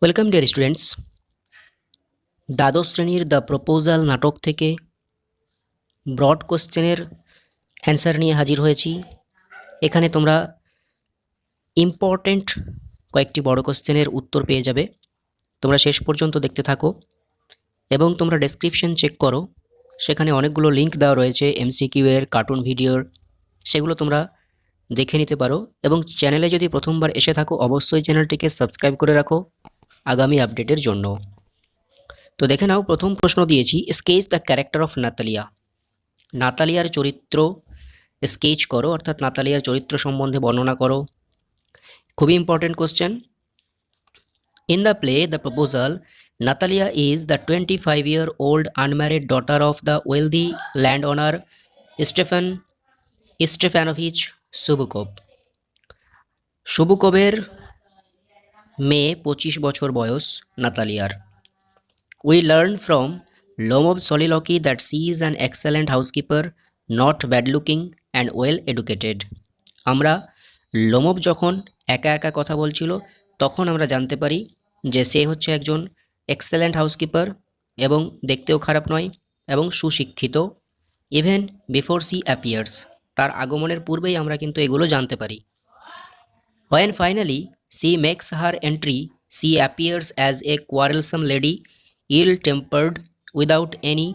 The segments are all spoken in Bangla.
Welcome dear students. দ্বাদশ শ্রেণীর দ্য প্রপোজাল নাটক থেকে ব্রড কোশ্চেনের অ্যান্সার নিয়ে হাজির হয়েছি। এখানে তোমরা ইম্পর্ট্যান্ট কয়েকটি বড় কোশ্চেনের উত্তর পেয়ে যাবে। তোমরা শেষ পর্যন্ত দেখতে থাকো এবং তোমরা ডেসক্রিপশন চেক করো, সেখানে অনেকগুলো লিঙ্ক দেওয়া রয়েছে এমসিকিউ এর, কার্টুন ভিডিওর, সেগুলো তোমরা দেখে নিতে পারো। এবং চ্যানেলে যদি প্রথমবার এসে থাকো অবশ্যই চ্যানেলটিকে সাবস্ক্রাইব করে রাখো আগামী আপডেটের জন্য। তো দেখে নাও, প্রথম প্রশ্ন দিয়েছি, sketch the character of Natalia. নাতালিয়ার চরিত্র স্কেচ করো, অর্থাৎ নাতালিয়ার চরিত্র সম্বন্ধে বর্ণনা করো। খুবই important question. In the play the proposal, Natalia is the 25-year-old unmarried daughter of the wealthy landowner Stefan Stepanovich Chubukov. সুবুকভের মেয়ে, 25 বছর বয়স নাতালিয়ার। We learn from Lomov's soliloquy that she is an excellent housekeeper, not bad-looking and well-educated. আমরা লোমব যখন একা একা কথা বলছিল তখন আমরা জানতে পারি যে সে হচ্ছে একজন এক্সেলেন্ট হাউসকিপার এবং দেখতেও খারাপ নয় এবং সুশিক্ষিত। ইভেন বিফোর সি অ্যাপিয়ার্স, তার আগমনের পূর্বেই আমরা কিন্তু এগুলো জানতে পারি। When finally she makes her entry, she appears as a quarrelsome lady, ill-tempered, without any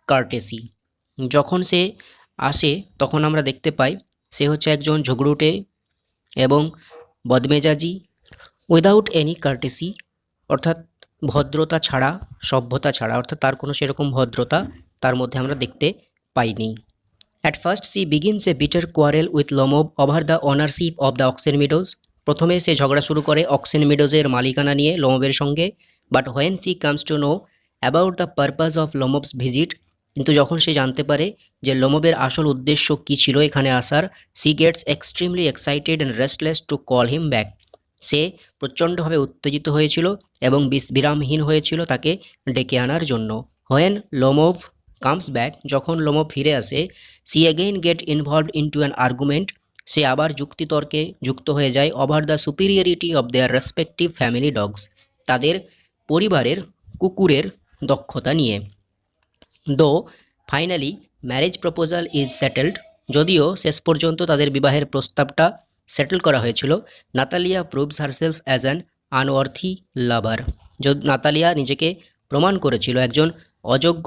courtesy. যখন সে আসে তখন আমরা দেখতে পাই সে হচ্ছে একজন ঝগড়ুটে এবং বদমেজাজি, উইদাউট এনি কার্টেসি অর্থাৎ ভদ্রতা ছাড়া, সভ্যতা ছাড়া, অর্থাৎ তার কোনো সেরকম ভদ্রতা তার মধ্যে আমরা দেখতে পাইনি। At first she begins a bitter quarrel with Lomov over the ownership of the Oxen Meadows. প্রথমে সে ঝগড়া শুরু করে অক্সেন মিডোজের মালিকানা নিয়ে লোমবের সঙ্গে। But when she comes to know about the purpose of Lomov's visit, কিন্তু যখন সে জানতে পারে যে লোমবের আসল উদ্দেশ্য কী ছিল এখানে আসার, she gets extremely excited and restless to call him back. সে প্রচণ্ডভাবে উত্তেজিত হয়েছিল এবং বিরামহীন হয়েছিল তাকে ডেকে আনার জন্য। হোয়েন লোমভ কামস ব্যাক, যখন লোমব ফিরে আসে, she again get involved into an argument, সে আবার যুক্তিতর্কে যুক্ত হয়ে যায় over the superiority of their respective family dogs, তাদের পরিবারের কুকুরের দক্ষতা নিয়ে। Though finally marriage proposal is settled, যদিও শেষ পর্যন্ত তাদের বিবাহের প্রস্তাবটা সেটেল করা হয়েছিল, Natalia proves herself as an unworthy lover, Natalia নিজেকে প্রমাণ করেছিল একজন অযোগ্য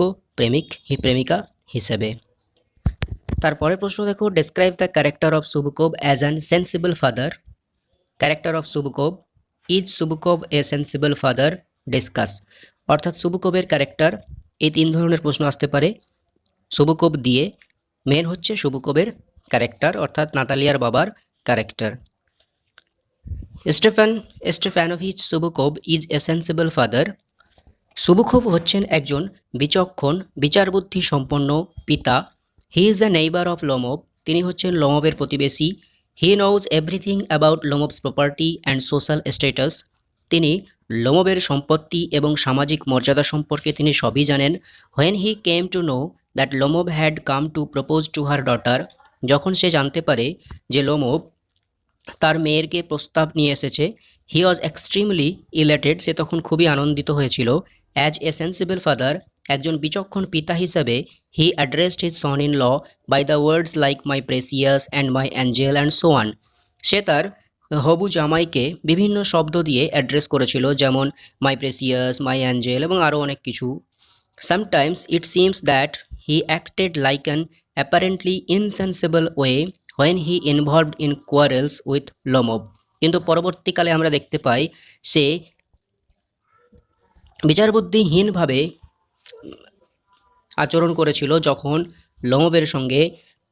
প্রেমিকা হিসেবে। তারপরে প্রশ্ন দেখো, describe the character of Chubukov as an sensible father. Character of Chubukov, is Chubukov a sensible father, discuss. অর্থাৎ সুবুকভের ক্যারেক্টার, এই তিন ধরনের প্রশ্ন আসতে পারে সুবুকভ দিয়ে। মেন হচ্ছে সুবুকভের ক্যারেক্টার, অর্থাৎ নাতালিয়ার বাবার character. Stepanovich Chubukov is a sensible father. Chubukov হচ্ছেন একজন বিচক্ষণ, বিচারবুদ্ধি সম্পন্ন পিতা। He is the neighbour of Lomov, তিনি হচ্ছেন লোমবের প্রতিবেশী। He knows everything about Lomov's property and social status, তিনি লোমবের সম্পত্তি এবং সামাজিক মর্যাদা সম্পর্কে তিনি সবই জানেন। When he came to know that Lomov had come to propose to her daughter, যখন সে জানতে পারে যে লোমব তার মেয়েরকে প্রস্তাব নিয়ে এসেছে, হি ওয়াজ এক্সট্রিমলি ইলেটেড, সে তখন খুবই আনন্দিত হয়েছিল। অ্যাজ এ সেন্সিবল ফাদার, একজন বিচক্ষণ পিতা হিসাবে, he addressed his son in law by the words like my precious and my angel and so on. সে তার হবু জামাইকে বিভিন্ন শব্দ দিয়ে অ্যাড্রেস করেছিল, যেমন মাই প্রেসিয়াস, মাই অ্যাঞ্জেল এবং আরও অনেক কিছু। Sometimes it seems that he acted like an apparently insensible way when he involved in quarrels with লোমব, কিন্তু পরবর্তীকালে আমরা দেখতে পাই সে বিচারবুদ্ধিহীনভাবে আচরণ করেছিল যখন লোমবের সঙ্গে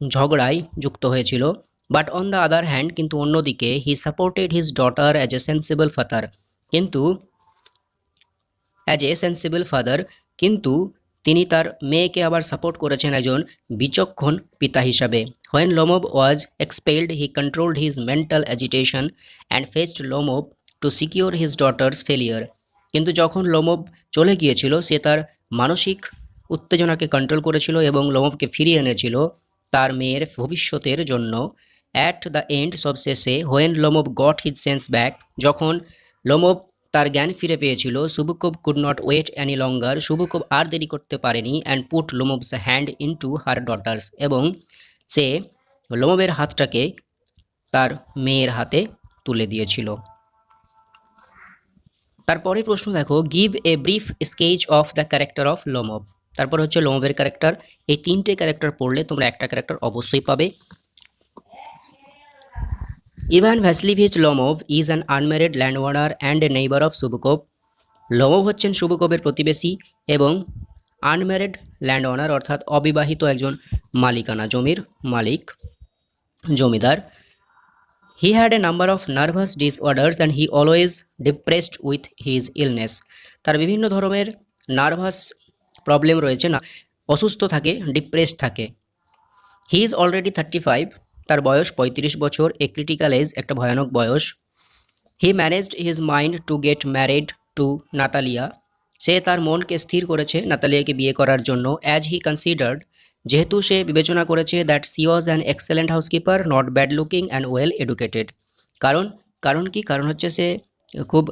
ঝগড়ায় যুক্ত হয়েছিল। But on the other hand, কিন্তু অন্যদিকে, he supported his daughter as a sensible father, কিন্তু তিনি তার মেয়েকে আবার সাপোর্ট করেছেন একজন বিচক্ষণ পিতা হিসাবে। When লোমব was expelled, he controlled his mental agitation and faced লোমব to secure his daughters failure, কিন্তু যখন লোমব চলে গিয়েছিল সে তার মানসিক উত্তেজনাকে কন্ট্রোল করেছিল এবং লোমবকে ফিরিয়ে এনেছিল তার মেয়ের ভবিষ্যতের জন্য। অ্যাট দ্য এন্ড, সবশেষে, when Lomov got his sense back, যখন লোমব তার জ্ঞান ফিরে পেয়েছিল, Chubukov could not wait any longer, Chubukov আর দেরি করতে পারেনি, and put Lomov's hand into her daughter's, এবং সে লোমবের হাতটাকে তার মেয়ের হাতে তুলে দিয়েছিল। তারপরে প্রশ্ন দেখো, give a brief sketch of the character of Lomov. তারপর হচ্ছে লোমবের ক্যারেক্টার। এই তিনটে ক্যারেক্টার পড়লে তোমরা একটা ক্যারেক্টার অবশ্যই পাবে। Ivan Vasilyevich Lomov is an unmarried landowner and a neighbour of Chubukov. Lomov হচ্ছেন সুবুকভের প্রতিবেশী এবং আনম্যারিড ল্যান্ডওয়ার্নার অর্থাৎ অবিবাহিত একজন মালিকানা, জমির মালিক, জমিদার। He had a number of nervous disorders and he always depressed with his illness. তার বিভিন্ন ধরনের নার্ভাস প্রবলেম রয়েছে, না অসুস্থ থাকে, ডিপ্রেসড থাকে। হি ইজ অলরেডি 35, তার বয়স 35 বছর, এ ক্রিটিক্যাল এজ, একটা ভয়ানক বয়স। He managed his mind to get married to Natalia, সে তার মনকে স্থির করেছে নাতালিয়াকে বিয়ে করার জন্য। অ্যাজ হি কনসিডার্ড, যেহেতু সে বিবেচনা করেছে, that C was an excellent housekeeper, not bad looking and well educated. কারণ কি? কারণ হচ্ছে সে খুব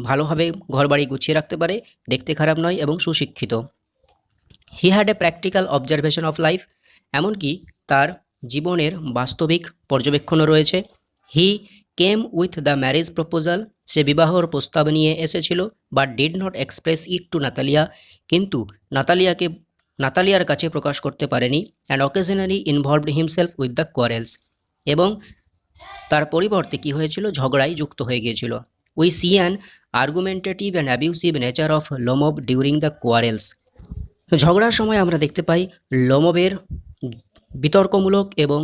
ভালোভাবে ঘরবাড়ি গুছিয়ে রাখতে পারে, দেখতে খারাপ নয় এবং সুশিক্ষিত। He had a practical observation of life, এমনকি তার জীবনের বাস্তবিক পর্যবেক্ষণও রয়েছে। He came with the marriage proposal, সে বিবাহর প্রস্তাব নিয়ে এসেছিল, but did not express it to Natalia, কিন্তু নাতালিয়ার কাছে প্রকাশ করতে পারেনি। And occasionally involved himself with the quarrels, এবং তার পরিবর্তে কি হয়েছিল, ঝগড়ায় যুক্ত হয়ে গিয়েছিল। We see an argumentative and abusive nature of Lomov during the quarrels. ঝগড়ার সময় আমরা দেখতে পাই লোমভের বিতর্কমূলক এবং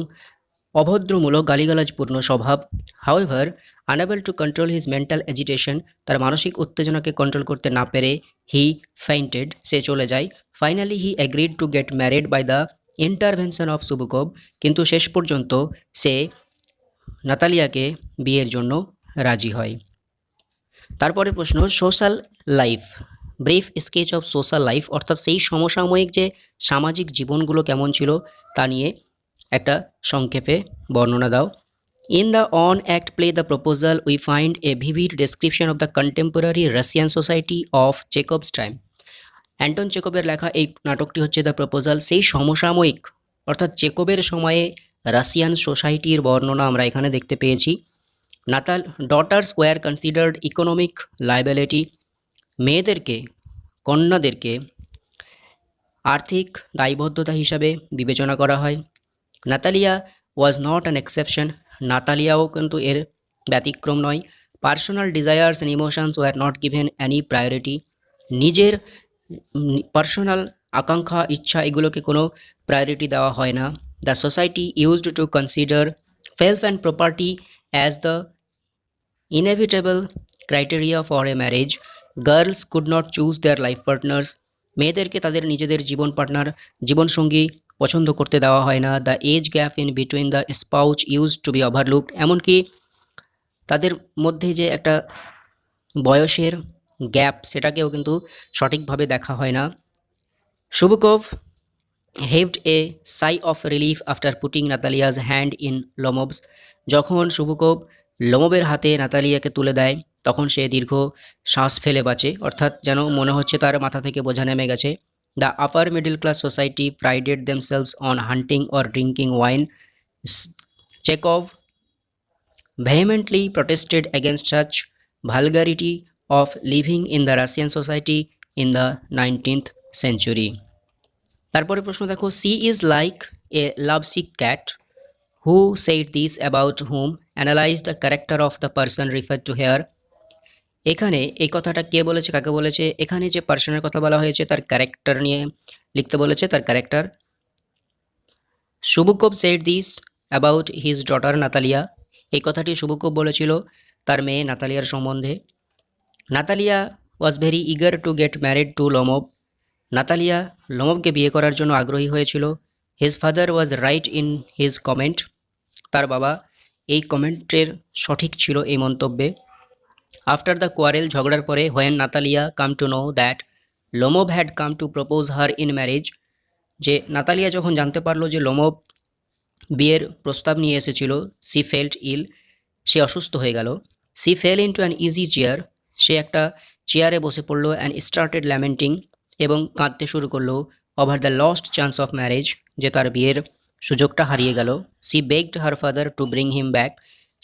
অভদ্রমূলক গালিগালাজপূর্ণ স্বভাব। However, unable to control his mental agitation, তার মানসিক উত্তেজনাকে কন্ট্রোল করতে না পেরে হি ফেইন্টেড, সে চলে যায়। Finally he agreed to get married by the intervention of Chubukov, কিন্তু শেষ পর্যন্ত সে নাতালিয়াকে বিয়ের জন্য রাজি হয়। তারপরে প্রশ্ন, social life, brief sketch of social life, অর্থাৎ সেই সমসাময়িক যে সামাজিক জীবনগুলো কেমন ছিল তা নিয়ে একটা সংক্ষেপে বর্ণনা দাও। In the one act play the proposal we find a vivid description of the contemporary Russian society of Chekhov's time. Anton চেকভের লেখা এই নাটকটি হচ্ছে দ্য প্রপোজাল, সেই সমসাময়িক অর্থাৎ চেকভের সময়ে রাশিয়ান সোসাইটির বর্ণনা আমরা এখানে দেখতে পেয়েছি। Daughters were considered economic liability, মেয়েদেরকে, কন্যাদেরকে আর্থিক দায়বদ্ধতা হিসাবে বিবেচনা করা হয়। Natalia was not an exception, নাতালিয়াও কিন্তু এর ব্যতিক্রম নয়। Personal desires and emotions were not given any priority, নিজের পার্সোনাল আকাঙ্ক্ষা, ইচ্ছা, এগুলোকে কোনো প্রায়োরিটি দেওয়া হয় না। The society used to consider wealth and property as the inevitable criteria for a marriage. Girls could not choose their life partners, মেয়েদেরকে তাদের নিজেদের জীবনসঙ্গী পছন্দ করতে দেওয়া হয় না। The age gap in between the spouse use to be overlooked, এমনকি তাদের মধ্যে যে একটা বয়সের গ্যাপ সেটাকেও কিন্তু সঠিকভাবে দেখা হয় না। সুবুকভ heaved a sigh of relief after putting Natalia's hand in Lomov's, যখন সুবুকভ লোমভের হাতে নাতালিয়াকে তুলে দেয় তখন সে দীর্ঘ শ্বাস ফেলে বাঁচে, অর্থাৎ যেন মনে হচ্ছে তার মাথা থেকে বোঝা নেমে গেছে। The upper middle class society prided themselves on hunting or drinking wine. Chekhov vehemently protested against such vulgarity of living in the Russian society in the 19th century. তারপরে প্রশ্ন দেখো, she is like a lovesick cat, who said this about whom, analyze the character of the person referred to here. এখানে এই কথাটা কে বলেছে, কাকে বলেছে? এখানে যে পার্সনের কথা বলা হয়েছে তার ক্যারেক্টার নিয়ে লিখতে বলেছে, তার character. সুবুকভ said this about his daughter Natalia, এই কথাটি সুবুকভ বলেছিল তার মেয়ে নাতালিয়ার সম্বন্ধে। Natalia was very eager to get married to Lomov, Natalia লোমভকে বিয়ে করার জন্য আগ্রহী হয়েছিল। His father was right in his comment, তার বাবা এই কমেন্টের সঠিক ছিল এই মন্তব্যে। আফটার দ্য কোয়ারেল, ঝগড়ার পরে, when Natalia came to know that Lomov had come to propose her in marriage, যে নাতালিয়া যখন জানতে পারলো যে লোমভ বিয়ের প্রস্তাব নিয়ে এসেছিল, সি ফেল্ট ইল, সে অসুস্থ হয়ে গেল। She fell into an easy chair, সে একটা চেয়ারে বসে পড়লো অ্যান্ড স্টার্টেড ল্যামেন্টিং, এবং কাঁদতে শুরু করলো over the lost chance of marriage, যে তার বিয়ের সুযোগটা হারিয়ে গেল। She begged her father to bring him back,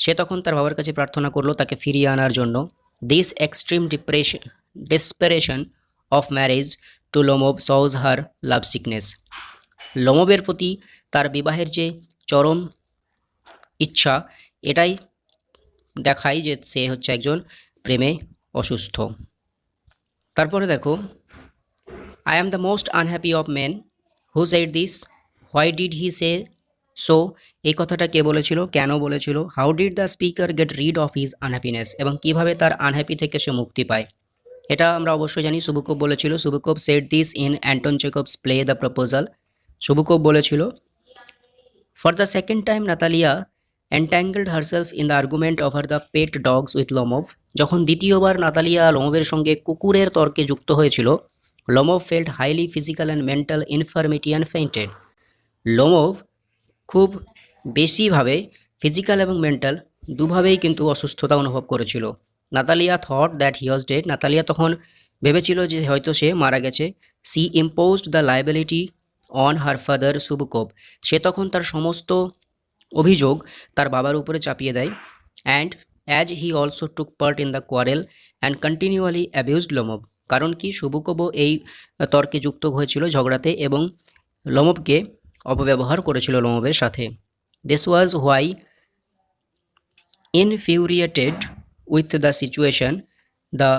সে তখন তার বাবার কাছে প্রার্থনা করলো তাকে ফিরিয়ে আনার জন্য। This extreme desperation of marriage to Lomov shows her love sickness, লোমবের প্রতি তার বিবাহের যে চরম ইচ্ছা, এটাই দেখায় যে সে হচ্ছে একজন প্রেমে অসুস্থ। তারপরে দেখো, I am the most unhappy of men, who said this, why did he say so, এই কথাটা কে বলেছিল, কেন বলেছিল, how did the speaker get rid of his unhappiness, এবং কিভাবে তার আনহ্যাপি থেকে সে মুক্তি পায়। এটা আমরা অবশ্যই জানি সুবুকভ বলেছিল। Chubukov said this in Anton Chekhov's play the Proposal. Chubukov বলেছিল, for the second time Natalia entangled herself in the argument over the pet dogs with Lomov, যখন দ্বিতীয়বার নাতালিয়া লোমোভের সঙ্গে কুকুরের তর্কে যুক্ত হয়েছিল, Lomov felt highly physical and mental ইনফার্মিটি and fainted, Lomov খুব বেশিভাবে ফিজিক্যাল এবং মেন্টাল দুভাবেই কিন্তু অসুস্থতা অনুভব করেছিল। Natalia thought that he was dead, Natalia তখন ভেবেছিল যে হয়তো সে মারা গেছে। She imposed the liability on her father Chubukov, সে তখন তার সমস্ত অভিযোগ তার বাবার উপরে চাপিয়ে দেয়। And as he also took part in the quarrel and continually abused Lomov, কারণ কি সুবুকভও এই তর্কে যুক্ত হয়েছিল, ঝগড়াতে, এবং লোমভকে অপব্যবহার করেছিল লোমভের সাথে। This was why infuriated with the situation the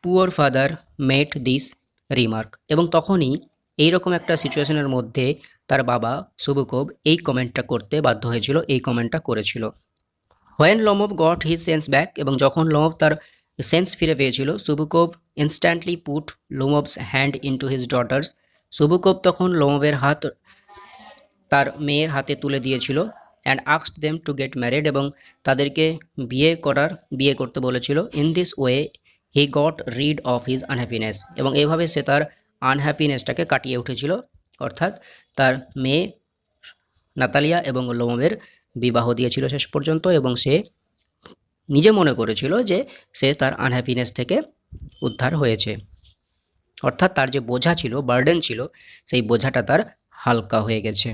poor father met this remark, এবং তখনই এইরকম একটা সিচুয়েশনের মধ্যে তার বাবা সুবুকভ এই কমেন্টটা করতে বাধ্য হয়েছিল, এই কমেন্টটা করেছিল। When Lomov got his sense back, এবং যখন লোমভ তার সেন্স ফিরে পেয়েছিল, Chubukov instantly put Lomov's hand into his daughter's, Chubukov তখন লোমভের হাত তার মেয়ের হাতে তুলে দিয়েছিল। And asked them to get married, এবং তাদেরকে বিয়ে করতে বলেছিল। In this way he got rid of his unhappiness, এবং এভাবে সে তার আনহ্যাপিনেসটাকে কাটিয়ে উঠেছিল, অর্থাৎ তার মেয়ে নাতালিয়া এবং লোমভের বিবাহ দিয়েছিল শেষ পর্যন্ত, এবং সে নিজে মনে করেছিল যে সে তার আনহ্যাপিনেস থেকে উদ্ধার হয়েছে, অর্থাৎ তার যে বোঝা ছিল, বার্ডেন ছিল, সেই বোঝাটা তার হালকা হয়ে গেছে।